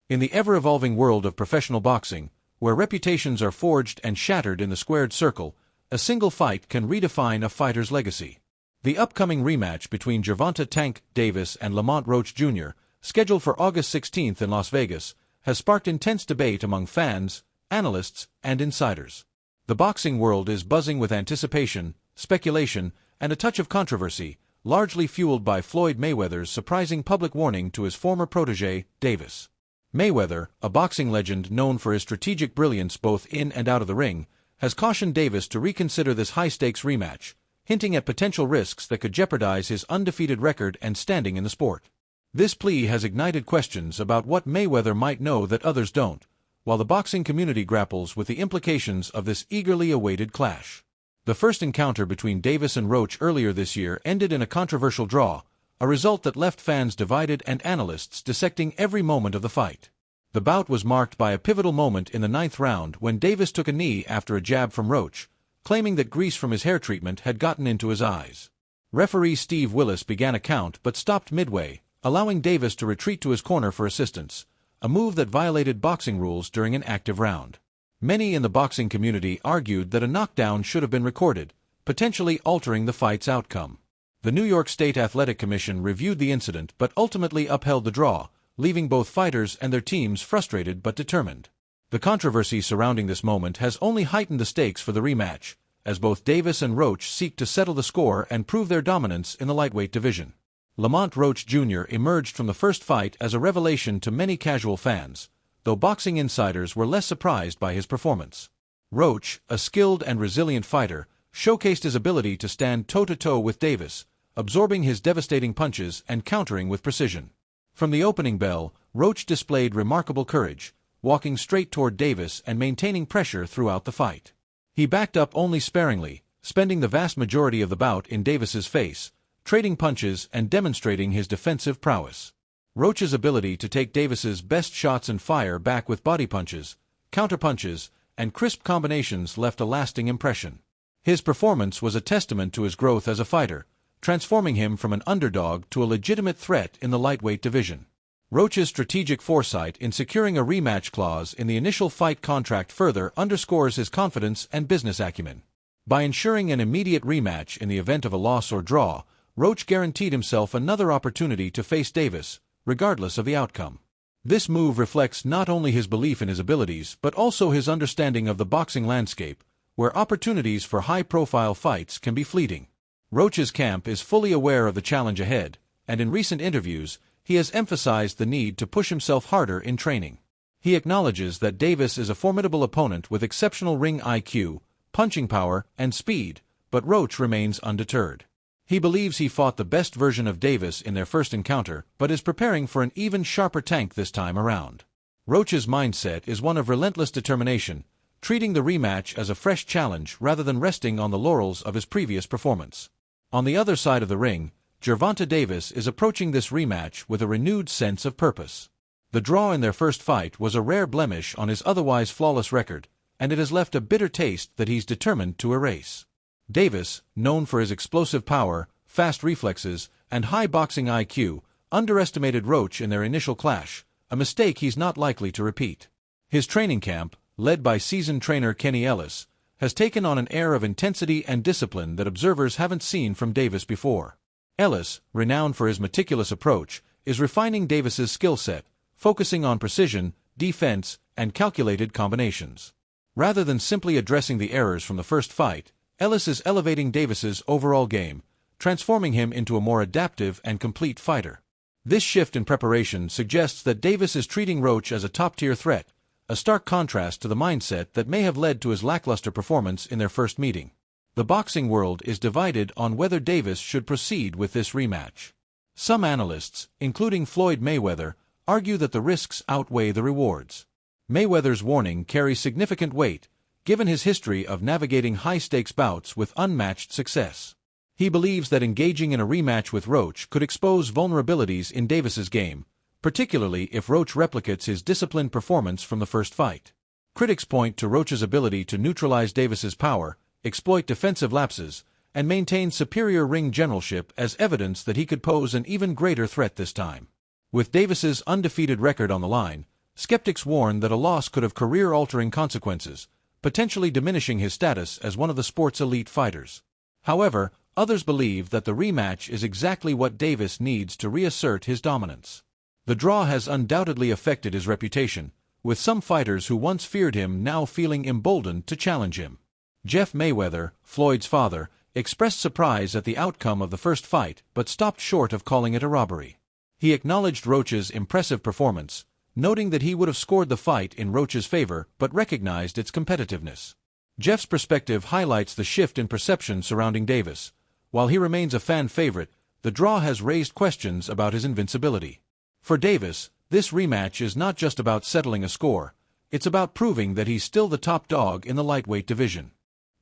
In the ever-evolving world of professional boxing, where reputations are forged and shattered in the squared circle, a single fight can redefine a fighter's legacy. The upcoming rematch between Gervonta "Tank" Davis and Lamont Roach Jr., scheduled for August 16 in Las Vegas, has sparked intense debate among fans, analysts, and insiders. The boxing world is buzzing with anticipation, speculation, and a touch of controversy, largely fueled by Floyd Mayweather's surprising public warning to his former protege, Davis. Mayweather, a boxing legend known for his strategic brilliance both in and out of the ring, has cautioned Davis to reconsider this high-stakes rematch, hinting at potential risks that could jeopardize his undefeated record and standing in the sport. This plea has ignited questions about what Mayweather might know that others don't, while the boxing community grapples with the implications of this eagerly awaited clash. The first encounter between Davis and Roach earlier this year ended in a controversial draw, a result that left fans divided and analysts dissecting every moment of the fight. The bout was marked by a pivotal moment in the 9th round when Davis took a knee after a jab from Roach, claiming that grease from his hair treatment had gotten into his eyes. Referee Steve Willis began a count but stopped midway, allowing Davis to retreat to his corner for assistance, a move that violated boxing rules during an active round. Many in the boxing community argued that a knockdown should have been recorded, potentially altering the fight's outcome. The New York State Athletic Commission reviewed the incident but ultimately upheld the draw, leaving both fighters and their teams frustrated but determined. The controversy surrounding this moment has only heightened the stakes for the rematch, as both Davis and Roach seek to settle the score and prove their dominance in the lightweight division. Lamont Roach Jr. emerged from the first fight as a revelation to many casual fans, though boxing insiders were less surprised by his performance. Roach, a skilled and resilient fighter, showcased his ability to stand toe-to-toe with Davis, absorbing his devastating punches and countering with precision. From the opening bell, Roach displayed remarkable courage, walking straight toward Davis and maintaining pressure throughout the fight. He backed up only sparingly, spending the vast majority of the bout in Davis's face, trading punches and demonstrating his defensive prowess. Roach's ability to take Davis's best shots and fire back with body punches, counterpunches, and crisp combinations left a lasting impression. His performance was a testament to his growth as a fighter, transforming him from an underdog to a legitimate threat in the lightweight division. Roach's strategic foresight in securing a rematch clause in the initial fight contract further underscores his confidence and business acumen. By ensuring an immediate rematch in the event of a loss or draw, Roach guaranteed himself another opportunity to face Davis, regardless of the outcome. This move reflects not only his belief in his abilities but also his understanding of the boxing landscape, where opportunities for high-profile fights can be fleeting. Roach's camp is fully aware of the challenge ahead, and in recent interviews, he has emphasized the need to push himself harder in training. He acknowledges that Davis is a formidable opponent with exceptional ring IQ, punching power, and speed, but Roach remains undeterred. He believes he fought the best version of Davis in their first encounter, but is preparing for an even sharper Tank this time around. Roach's mindset is one of relentless determination, treating the rematch as a fresh challenge rather than resting on the laurels of his previous performance. On the other side of the ring, Gervonta Davis is approaching this rematch with a renewed sense of purpose. The draw in their first fight was a rare blemish on his otherwise flawless record, and it has left a bitter taste that he's determined to erase. Davis, known for his explosive power, fast reflexes, and high boxing IQ, underestimated Roach in their initial clash, a mistake he's not likely to repeat. His training camp, led by seasoned trainer Kenny Ellis, has taken on an air of intensity and discipline that observers haven't seen from Davis before. Ellis, renowned for his meticulous approach, is refining Davis's skill set, focusing on precision, defense, and calculated combinations. Rather than simply addressing the errors from the first fight, Ellis is elevating Davis's overall game, transforming him into a more adaptive and complete fighter. This shift in preparation suggests that Davis is treating Roach as a top-tier threat, a stark contrast to the mindset that may have led to his lackluster performance in their first meeting. The boxing world is divided on whether Davis should proceed with this rematch. Some analysts, including Floyd Mayweather, argue that the risks outweigh the rewards. Mayweather's warning carries significant weight, given his history of navigating high-stakes bouts with unmatched success. He believes that engaging in a rematch with Roach could expose vulnerabilities in Davis's game, particularly if Roach replicates his disciplined performance from the first fight. Critics point to Roach's ability to neutralize Davis's power, exploit defensive lapses, and maintain superior ring generalship as evidence that he could pose an even greater threat this time. With Davis's undefeated record on the line, Skeptics warn that a loss could have career-altering consequences, potentially diminishing his status as one of the sport's elite fighters. However, others believe that the rematch is exactly what Davis needs to reassert his dominance. The draw has undoubtedly affected his reputation, with some fighters who once feared him now feeling emboldened to challenge him. Jeff Mayweather, Floyd's father, expressed surprise at the outcome of the first fight but stopped short of calling it a robbery. He acknowledged Roach's impressive performance, noting that he would have scored the fight in Roach's favor but recognized its competitiveness. Jeff's perspective highlights the shift in perception surrounding Davis. While he remains a fan favorite, the draw has raised questions about his invincibility. For Davis, this rematch is not just about settling a score, it's about proving that he's still the top dog in the lightweight division.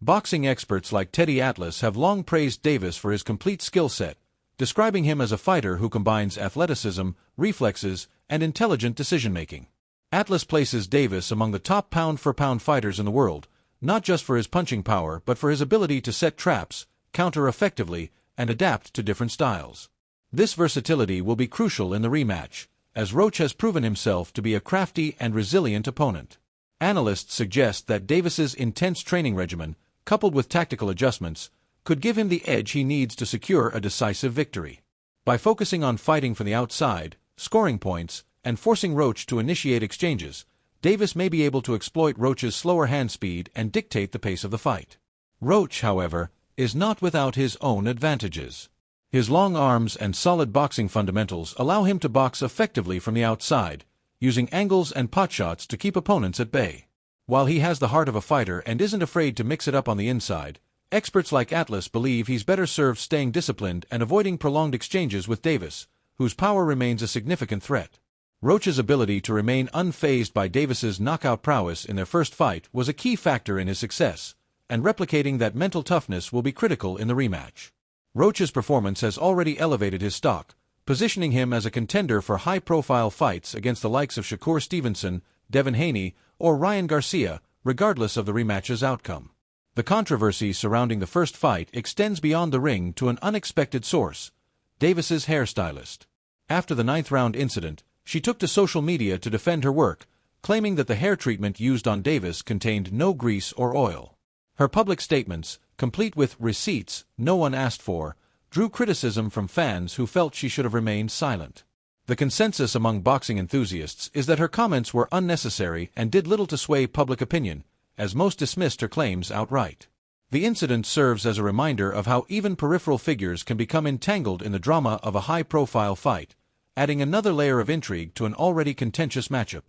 Boxing experts like Teddy Atlas have long praised Davis for his complete skill set, describing him as a fighter who combines athleticism, reflexes, and intelligent decision-making. Atlas places Davis among the top pound-for-pound fighters in the world, not just for his punching power but for his ability to set traps, counter effectively, and adapt to different styles. This versatility will be crucial in the rematch, as Roach has proven himself to be a crafty and resilient opponent. Analysts suggest that Davis's intense training regimen, coupled with tactical adjustments, could give him the edge he needs to secure a decisive victory. By focusing on fighting from the outside, scoring points, and forcing Roach to initiate exchanges, Davis may be able to exploit Roach's slower hand speed and dictate the pace of the fight. Roach, however, is not without his own advantages. His long arms and solid boxing fundamentals allow him to box effectively from the outside, using angles and potshots to keep opponents at bay. While he has the heart of a fighter and isn't afraid to mix it up on the inside, experts like Atlas believe he's better served staying disciplined and avoiding prolonged exchanges with Davis, whose power remains a significant threat. Roach's ability to remain unfazed by Davis's knockout prowess in their first fight was a key factor in his success, and replicating that mental toughness will be critical in the rematch. Roach's performance has already elevated his stock, positioning him as a contender for high-profile fights against the likes of Shakur Stevenson, Devin Haney, or Ryan Garcia, regardless of the rematch's outcome. The controversy surrounding the first fight extends beyond the ring to an unexpected source: Davis's hairstylist. After the ninth-round incident, she took to social media to defend her work, claiming that the hair treatment used on Davis contained no grease or oil. Her public statements, complete with receipts no one asked for, drew criticism from fans who felt she should have remained silent. The consensus among boxing enthusiasts is that her comments were unnecessary and did little to sway public opinion, as most dismissed her claims outright. The incident serves as a reminder of how even peripheral figures can become entangled in the drama of a high-profile fight, adding another layer of intrigue to an already contentious matchup.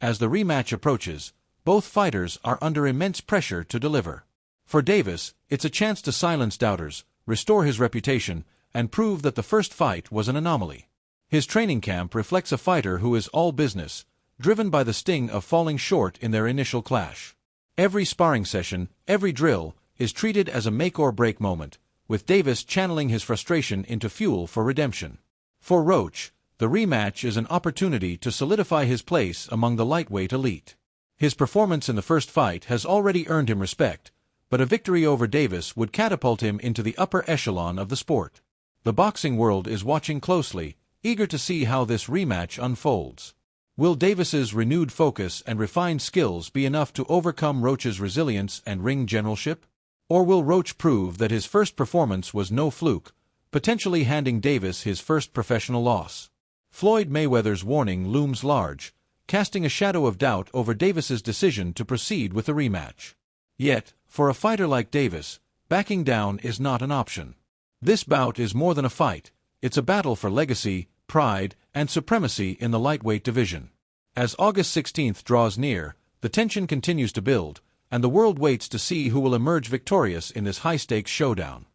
As the rematch approaches, both fighters are under immense pressure to deliver. For Davis, it's a chance to silence doubters, restore his reputation, and prove that the first fight was an anomaly. His training camp reflects a fighter who is all business, driven by the sting of falling short in their initial clash. Every sparring session, every drill, is treated as a make-or-break moment, with Davis channeling his frustration into fuel for redemption. For Roach, the rematch is an opportunity to solidify his place among the lightweight elite. His performance in the first fight has already earned him respect, but a victory over Davis would catapult him into the upper echelon of the sport. The boxing world is watching closely, eager to see how this rematch unfolds. Will Davis's renewed focus and refined skills be enough to overcome Roach's resilience and ring generalship? Or will Roach prove that his first performance was no fluke, potentially handing Davis his first professional loss? Floyd Mayweather's warning looms large, casting a shadow of doubt over Davis's decision to proceed with the rematch. Yet, for a fighter like Davis, backing down is not an option. This bout is more than a fight, it's a battle for legacy, pride, and supremacy in the lightweight division. As August 16th draws near, the tension continues to build, and the world waits to see who will emerge victorious in this high-stakes showdown.